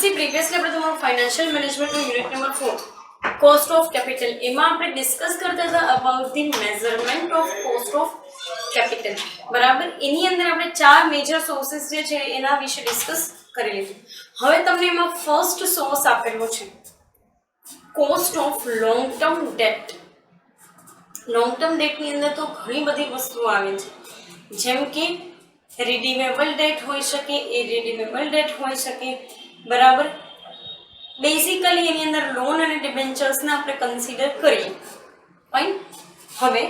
C previously આપણે તમારું financial મેનેજમેન્ટનું unit number 4 cost of capital એમાં આપણે ડિસ્કસ કરતા હતા about the measurement of cost of capital, બરાબર. એની અંદર આપણે 4 મેજર સોર્સિસ જે છે એના વિશે ડિસ્કસ કરી લીધું. હવે તમને એમાં ફર્સ્ટ સોર્સ આપેલો છે cost of long term debt. Long term ડેટની અંદર તો ઘણી બધી વસ્તુઓ આવે છે, જેમ કે રિડીમેબલ ડેટ હોઈ શકે, ઇરિડીમેબલ ડેટ હોઈ શકે, બરાબર. બેઝિકલી એની અંદર લોન અને ડિબેન્ચર્સને આપણે કન્સિડર કરીએ. ફાઇન. હવે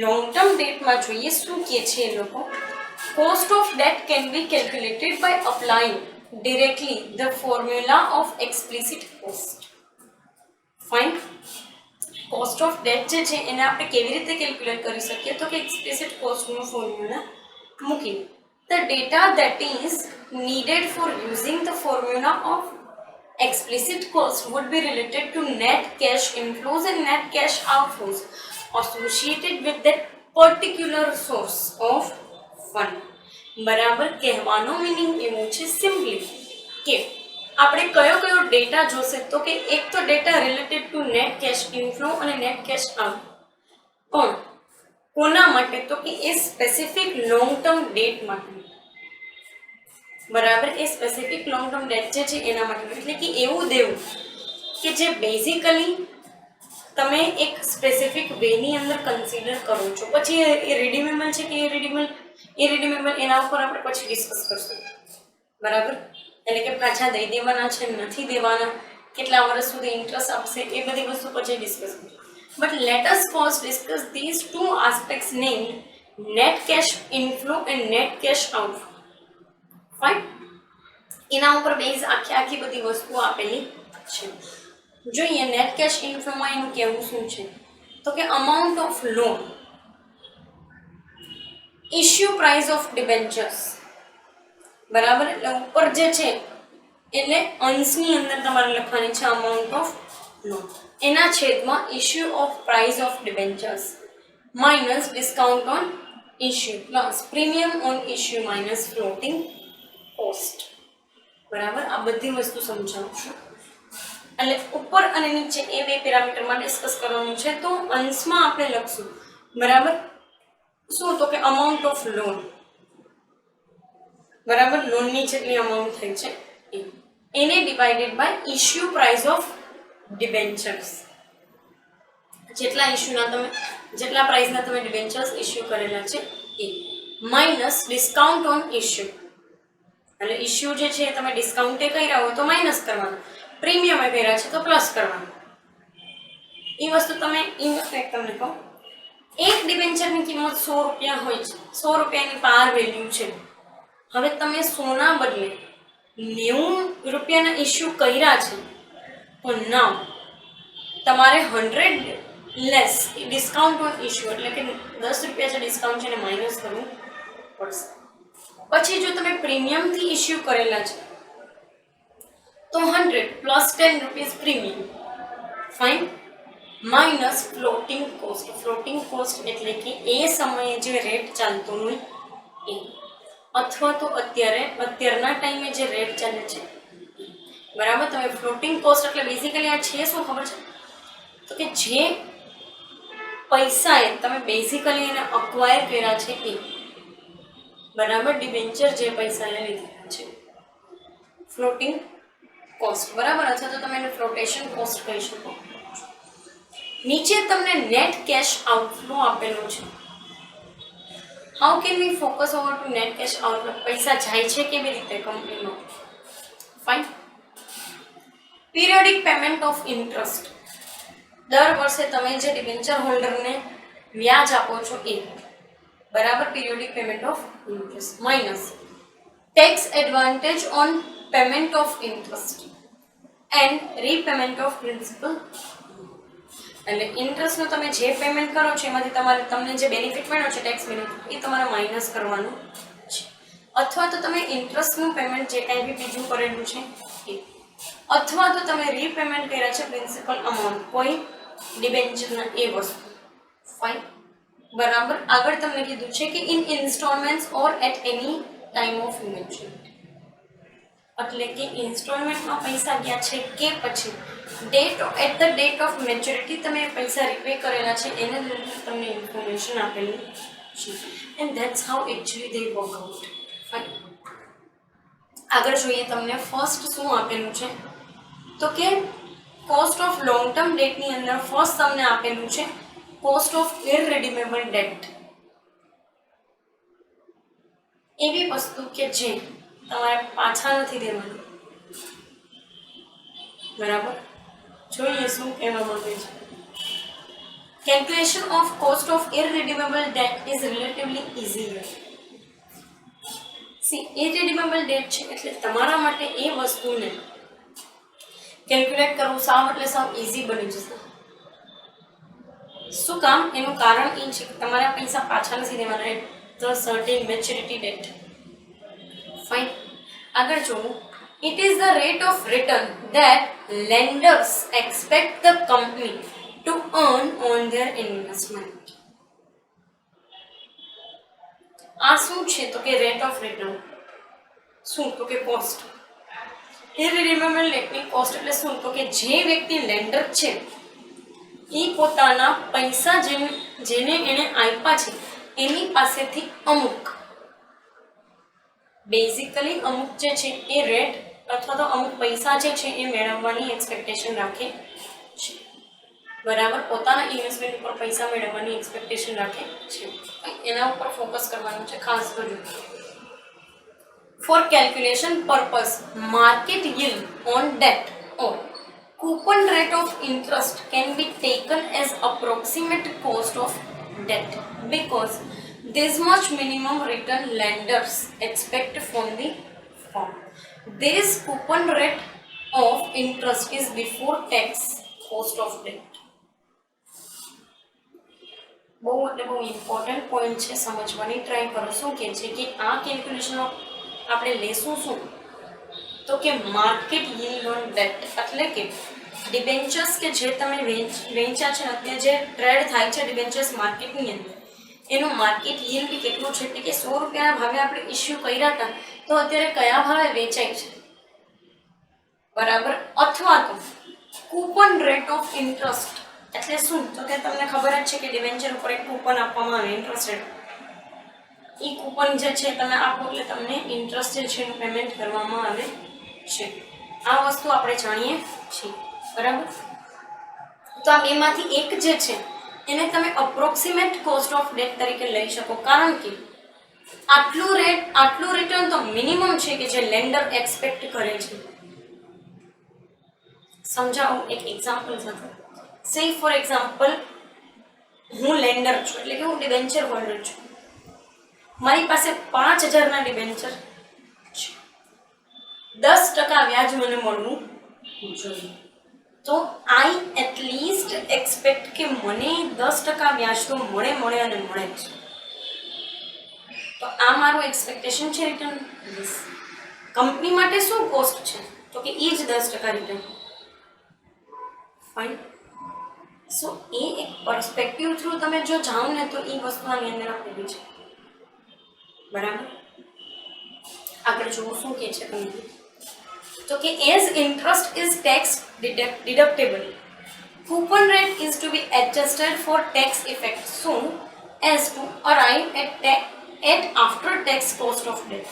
લોંગ ટર્મ ડેટમાં જોઈએ શું કહે છે એ લોકો. Cost of debt can be calculated by applying directly the formula of explicit cost. Fine. Cost of debt જે છે એને આપણે કેવી રીતે કેલ્ક્યુલેટ કરી શકીએ તો કે એક્સપ્લિસિટ કોસ્ટનો ફોર્મ્યુલા મૂકીને. The data that is needed for using the formula of explicit cost would be related to net cash inflows and net cash outflows associated with that particular source of fund. બરાબર. કહેવાનો meaning એવું છે simply કે આપણે કયો કયો data જોશે તો કે એક તો data related to net cash inflow અને નેટ કેશ આઉટ. પણ કોના માટે તો કે એ સ્પેસિફિક લોંગ ટર્મ ડેટ માટે, બરાબર. એ સ્પેસિફિક લોંગ ટર્મ ડેટ જે છે એના માટે, એટલે કે એવું દેવું કે જે બેઝિકલી તમે એક સ્પેસિફિક વેની અંદર કન્સિડર કરો છો. પછી એ રિડીમેબલ છે કે ઇરિડીમેબલ એના ઉપર આપણે પછી ડિસ્કસ કરશું, બરાબર. એટલે કે પાછા દઈ દેવાના છે, નથી દેવાના, કેટલા વર્ષ સુધી ઇન્ટરેસ્ટ આપશે, એ બધી વસ્તુ પછી ડિસ્કસ કરીશું. But let us first discuss this two aspects named net cash inflow and net cash outflow. Fine. એના ઉપર બેઝ આખી બધી વસ્તુઓ આપેલી છે. જોઈએ નેટ કેશ ઇનફ્લોમાં એનું કહેવું શું છે તો કે amount of loan, issue price of debentures, બરાબર. એટલે ઉપર જે છે એટલે અંશની અંદર તમારે લખવાની છે અમાઉન્ટ ઓફ લોન, એના છેદમાં issue of price of debentures minus discount on issue plus premium on issue minus floating cost, બરાબર. આ બધી વસ્તુ સમજાવું છું. એટલે ઉપર અને નીચે એ બે પેરામીટરમાં ડિસ્કસ કરવાનું છે. તો અંશમાં આપણે લખશું, બરાબર, શું તો કે અમાઉન્ટ ઓફ લોન, બરાબર. લોનની જેટલી અમાઉન્ટ થઈ છે એને divided by issue price of debentures, જેટલા પ્રાઇસના તમે ડિબેન્ચર્સ ઇશ્યુ કરેલા છે એ, માઇનસ ડિસ્કાઉન્ટ ઓન ઇશ્યુ. એટલે ઇશ્યુ જે છે તમે ડિસ્કાઉન્ટે કર્યા હોય તો માઇનસ કરવાનું, પ્રીમિયમે કર્યા છે તો પ્લસ કરવાનું. એ વસ્તુ તમે તમને કહો, એક ડિબેન્ચરની કિંમત 100 રૂપિયા હોય છે, 100 રૂપિયાની પાર વેલ્યુ છે. હવે તમે 100ના બદલે 90 રૂપિયાના ઇશ્યુ કર્યા છે તો નાવ તમારે 100 લેસ ડિસ્કાઉન્ટ ઓન ઇશ્યુ, એટલે કે 10 રૂપિયા જે ડિસ્કાઉન્ટ છે એને માઇનસ કરવું પડશે. પછી જો તમે પ્રીમિયમથી ઇશ્યુ કરેલા છે તો 100 plus 10 rupees premium, fine, minus floating cost. Floating cost એટલે કે એ સમયે જે રેટ ચાલતો હોય એ, અથવા તો અત્યારના ટાઈમે જે રેટ ચાલે છે, બરાબર. તમે ફ્લોટિંગ કોસ્ટ એટલે બેઝિકલી આ છે શું ખબર છે તો કે જે પૈસા તમે બેઝિકલી એને અક્વાયર કર્યા છે એ, બરાબર. ડિબેન્ચર જે પૈસા એને લીધેલા છે, ફ્લોટિંગ કોસ્ટ, બરાબર. અથવા તો તમે એને ફ્લોટેશન કોસ્ટ કહી શકો. નીચે તમને નેટ કેશ આઉટફ્લો આપેલો છે. How can we focus over to net cash outflow, પૈસા જાય છે કેવી રીતે કંપનીમાં. Fine. Periodic payment of interest, દર વર્ષે તમે જે ડિબેન્ચર હોલ્ડરને વ્યાજ આપો છો એ, બરાબર. Periodic payment of interest minus tax advantage on payment of interest and repayment of principal. એટલે ઇન્ટરેસ્ટનું તમે જે પેમેન્ટ કરો છો એમાંથી તમને જે બેનિફિટ મળ્યો છે ટેક્સ બેનિફિટ એ તમારે માઇનસ કરવાનું છે. અથવા તો તમે ઇન્ટરેસ્ટનું પેમેન્ટ જે કાંઈ બી બીજું કરેલું છે એ, અથવા તો તમે રીપેમેન્ટ કર્યા છે પ્રિન્સિપલ અમાઉન્ટ કોઈ ડિબેન્ચરના એ વસ્તુ. ફાઇન, બરાબર. આગળ તમને કીધું છે કે in instalments or at any time of maturity. એટલે કે ઇન્સ્ટોલમેન્ટમાં પૈસા ગયા છે કે પછી at the date of maturity તમે પૈસા રીપે કરેલા છે એને રિલેટેડ તમને ઇન્ફોર્મેશન આપેલી છે and that's how actually they work out. Fine. આગળ જોઈએ તમને ફર્સ્ટ શું આપેલું છે તો કે કોસ્ટ ઓફ લોંગ ટર્મ ડેટની અંદર ફર્સ્ટ તમને આપેલું છે કોસ્ટ ઓફ ઇરરિડીમેબલ ડેટ. એવી વસ્તુ કે જે તમારે પાછા નથી દેવાનું. બરાબર. જોઈએ શું કહેવા માંગે છે. Calculation of cost of irredeemable debt is relatively easy. See irredeemable debt છે એટલે તમારા માટે એ વસ્તુને કેલ્ક્યુલેટ કરવું સાવ એટલે સાવ ઇઝી બની જશે. શું કામ? એનું કારણ એ છે કે તમારા પૈસા પાછા નથી દેવાના at the certain maturity date. Fine. આગળ જોવું. It is the rate of return that lenders expect the company to earn on their investment. આ શું છે તો કે રેટ ઓફ રિટર્ન. શું તો કે કોસ્ટ. ઇરરિડીમેબલ ડેટની કોસ્ટ એટલે શું તો કે જે વ્યક્તિ લેન્ડર છે એ પોતાના પૈસા જેને એને આપ્યા છે એની પાસેથી અમુક બેઝિકલી અમુક જે છે એ રેટ અથવા તો અમુક પૈસા જે છે એ મેળવવાની એક્સપેક્ટેશન રાખે છે. બરાબર. પોતાના ઇન્વેસ્ટમેન્ટ ઉપર પૈસા મેળવવાની એક્સપેક્ટેશન રાખે છે. એના ઉપર ફોકસ કરવાનું છે ખાસ કરીને. For calculation purpose market yield on debt or coupon rate of interest can be taken as approximate cost of debt because this much minimum return lenders expect from the firm. This coupon rate of interest is before tax cost of debt. બહુ એટલે બહુ important point છે, સમજવાની try કરો. શું કહે છે કે આ કેલ્ક્યુલેશનમાં આપણે લેશું શું તો કે માર્કેટ yield on debt એટલે કે ડિબેન્ચર્સ કે જે તમે વેચ્યા છે અત્યારે જે ટ્રેડ થાય છે ડિબેન્ચર્સ માર્કેટની અંદર એનું માર્કેટ yield કેટલું છે એટલે કે 100 રૂપિયાના ભાવે આપણે ઇસ્યુ કર્યા હતા તો અત્યારે કયા ભાવે વેચાય છે. બરાબર. અથવા તો કૂપન રેટ ઓફ ઇન્ટરેસ્ટ એટલે શું તો કે તમને ખબર જ છે કે ડિબેન્ચર ઉપર એક કૂપન આપવામાં આવે ઇન્ટરેસ્ટ રેટ. એ કૂપન જે છે તમે આપો એટલે તમને ઇન્ટરેસ્ટ જે છે એનું પેમેન્ટ કરવામાં આવે છે. આ વસ્તુ આપણે જાણીએ છીએ. બરાબર. તો આ બેમાંથી એક જે છે એને તમે અપ્રોક્સિમેટ કોસ્ટ ઓફ ડેટ તરીકે લઈ શકો કારણ કે આટલું રિટર્ન તો મિનિમમ છે કે જે લેન્ડર એક્સપેક્ટ કરે છે. સમજાવું એક એક્ઝામ્પલ સાથે. સે ફોર એક્ઝામ્પલ હું લેન્ડર છું એટલે કે હું ડિબેન્ચર હોલ્ડર છું. મારી પાસે 5000ના ડિબેન્ચર છે. 10% વ્યાજ મને મળવું જોઈએ. તો આઈ એટલીસ્ટ એક્સપેક્ટ કે મને 10% વ્યાજ તો મળે અને મળે જ. તો આ મારું એક્સપેક્ટેશન છે રિટર્ન. કંપની માટે શું કોસ્ટ છે તો કે એ જ 10% રિટર્ન. ફાઇન. સો એ એક પર્સપેક્ટિવ થ્રુ તમે જો જાઓ ને તો એ વસ્તુ આની અંદર આપેલી છે. બરાબર. આગળ જોવું શું કહે છે તમને તો કે as interest is tax deductible coupon rate is to be adjusted for tax effect soon as to arrive at after tax cost of debt.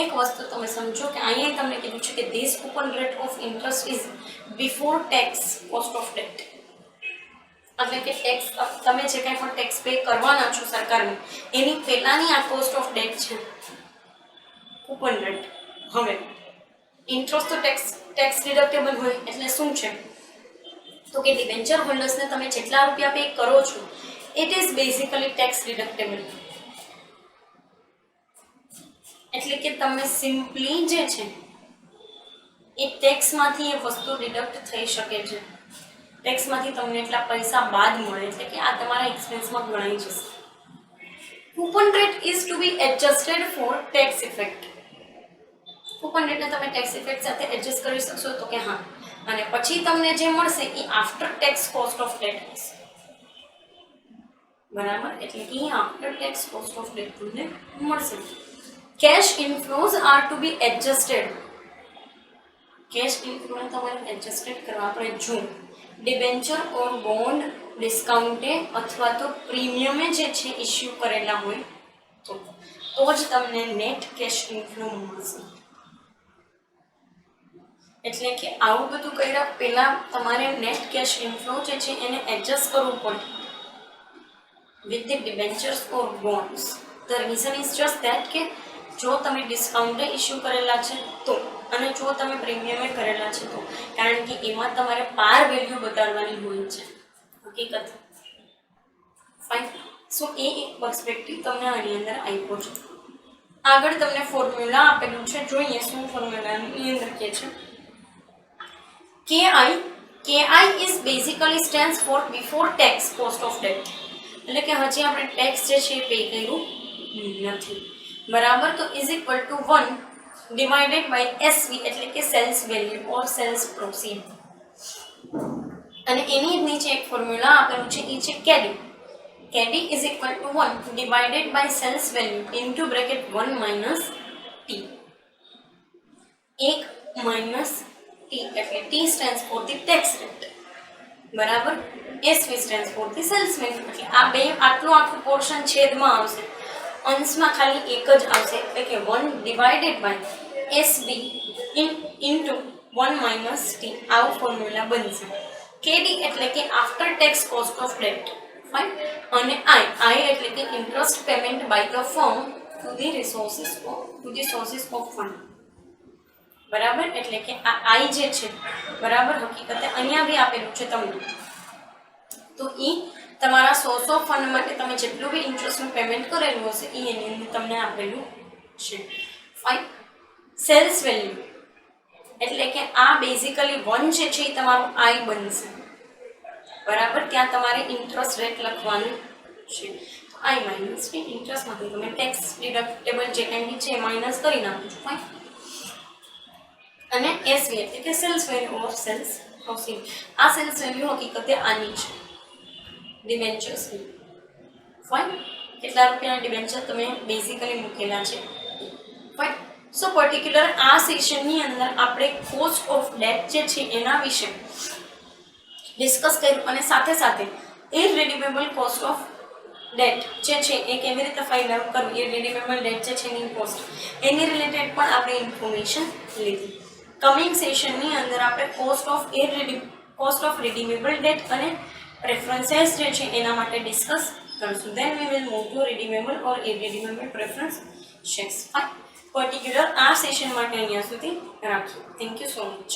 એક વસ્તુ તમે સમજો કે અહીંયા તમને કીધું છે કે this coupon rate of interest is before tax cost of debt એટલે કે ટેક્સ તમે જે કંઈ પણ ટેક્સ પે કરવાના છો સરકારને એની પહેલાની આ કોસ્ટ ઓફ ડેટ છે કૂપન રેટ. હવે ઇન્ટરેસ્ટ તો ટેક્સ ડિડક્ટેબલ હોય એટલે શું છે તો કે ડિબેન્ચર હોલ્ડર્સને તમે જેટલા રૂપિયા પે કરો છો ઇટ ઇઝ બેઝિકલી ટેક્સ ડિડક્ટેબલ. એટલે કે તમે સિમ્પલી જે છે એ ટેક્સમાંથી એ વસ્તુ ડિડક્ટ થઈ શકે છે. ટેક્સમાંથી તમને એટલા પૈસા બાદ મળે એટલે કે આ તમારા એક્સપેન્સમાં ગણાઈ જશે. Coupon rate is to be adjusted for tax effect. Coupon રેટને તમે ટેક્સ ઇફેક્ટ સાથે એડજસ્ટ કરી શકશો તો કે હા. અને પછી તમને જે મળશે એ after tax cost of debt હશે. બરાબર. એટલે કે after tax cost of debt તમને મળશે. Cash inflows are to be adjusted. Cash inflow તમારે એડજસ્ટેડ કરવા પડે જો ડિબેન્ચર ઓર બોન્ડ ડિસ્કાઉન્ટે અથવા તો પ્રીમિયમે જે છે ઇસ્યુ કરેલા હોય તો જ તમને નેટ કેશ ઇનફ્લો મળશે. એટલે કે આવું બધું કર્યા પહેલા તમારે નેટ કેશ ઇનફ્લો જે છે એને એડજસ્ટ કરવું પડે with the debentures or bonds. The reason is just that કે જો તમે ડિસ્કાઉન્ટે ઇસ્યુ કરેલા છે તો અને જો તમે પ્રીમિયમે કરેલા છે તો, કારણ કે એમાં તમારે પાર વેલ્યુ બતાડવાની હોય છે હકીકત. ફાઇન. સો એ એક પર્સપેક્ટિવ તમને આની અંદર આપ્યો છે. આગળ તમને ફોર્મ્યુલા આપેલું છે, જોઈએ શું ફોર્મ્યુલાની અંદર કે છે. KI is basically stands for before tax cost of debt. એટલે કે હજી આપણે ટેક્સ જે છે એ પે કર્યું નથી બરાબર. તો is equal to 1 divided by SV એટલે કે sales value or sales proceed. અને એની નીચે એક ફોર્મ્યુલા આપેલું છે એ છે KD. KD is equal to 1 divided by sales value into bracket 1 minus T. 1 minus T એટલે T stands for the tax rate બરાબર. SV stands for the sales value. એટલે આ બે આટલું પોર્શન છેદમાં આવશે, અંશમાં ખાલી એક જ આવશે એટલે કે 1 divided by SV into 1 minus T. આવું ફોર્મ્યુલા બનશે. કેડી એટલે કે after tax cost of debt. Fine. અને આઈ એટલે કે interest payment by the firm to the sources of fund બરાબર. એટલે કે આ આઈ જે છે બરાબર હકીકતે અહીંયા બી આપેલું છે તમને. તો એ તમારા સોર્સ ઓફ ફંડ માટે તમે જેટલું બી ઇન્ટરેસ્ટનું પેમેન્ટ કરેલું હશે એ એની અંદર તમને આપેલું છે. ફાઇન. સેલ્સ વેલ્યુ એટલે કે આ બેઝિકલી 1 જે છે એ તમારું આઈ બનશે બરાબર. ત્યાં તમારે ઇન્ટરેસ્ટ રેટ લખવાનું છે. તો આઈ માઇનસ ઇન્ટરેસ્ટમાંથી તમે ટેક્સ ડિડક્ટેબલ જે કંઈ છે એ માઇનસ કરી નાખો છો. ફાઇન. અને એસવી એટલે કે sales value or sales proceed. આ સેલ્સ વેલ્યુ હકીકતે આની છે ડિબેન્ચર્સની. ફાઇન. કેટલા રૂપિયાના ડિબેન્ચર તમે બેઝિકલી મૂકેલા છે. ફાઇન. સો પર્ટિક્યુલર આ સેશનની અંદર આપણે કોસ્ટ ઓફ ડેટ જે છે એના વિશે ડિસ્કસ કર્યું અને સાથે સાથે ઇરરિડીમેબલ કોસ્ટ ઓફ ડેટ જે છે એ કેવી રીતે ફાઇન્ડ આઉટ કરવું, ઇરરિડીમેબલ ડેટ જે છે એની કોસ્ટ એની રિલેટેડ પણ આપણે ઇન્ફોર્મેશન લીધી. કમિંગ સેશનની અંદર આપણે કોસ્ટ ઓફ રિડીમેબલ ડેટ અને પ્રેફરન્સીસ જે છે એના માટે ડિસ્કસ કરશું. Then we will move to redeemable or irredeemable preference shares. Particular આ સેશન માટે અહીંયા સુધી રાખીએ. Thank you so much.